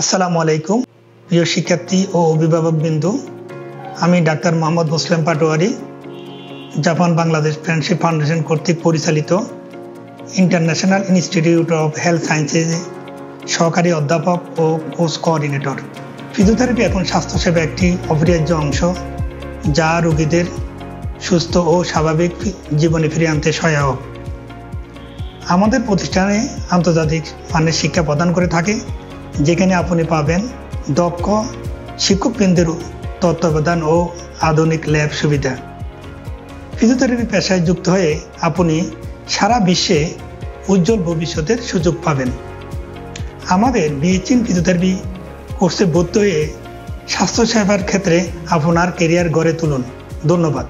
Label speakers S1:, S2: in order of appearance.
S1: আসসালামু আলাইকুম প্রিয় শিক্ষার্থী ও অভিভাবকবৃন্দ, আমি doctor Mohammad Muslim Patwary, Japan Bangladesh friendship foundation কর্তৃক পরিচালিত international institute of health sciences সহকারী অধ্যাপক ও কোর্স কোঅর্ডিনেটর। ফিজিওথেরাপি এখন স্বাস্থ্যসেবা একটি অপরিহার্য অংশ, যা রোগীদের সুস্থ ও স্বাভাবিক জীবনে ফিরিয়ে আনতে সহায়ক। আমাদের প্রতিষ্ঠানে আন্তর্জাতিক মানের শিক্ষা প্রদান করে থাকে, যেখানে আপনি পাবেন দক্ষ শিক্ষকবৃন্দের তত্ত্বাবধান ও আধুনিক ল্যাব সুবিধা। ফিজিওথেরাপি পেশায় যুক্ত হয়ে আপনি সারা বিশ্বে উজ্জ্বল ভবিষ্যতের সুযোগ পাবেন। আমাদের বিএইচএন ফিজিওথেরাপি কোর্সে ভর্তি হয়ে স্বাস্থ্যসেবার ক্ষেত্রে আপনার ক্যারিয়ার গড়ে তুলুন। ধন্যবাদ।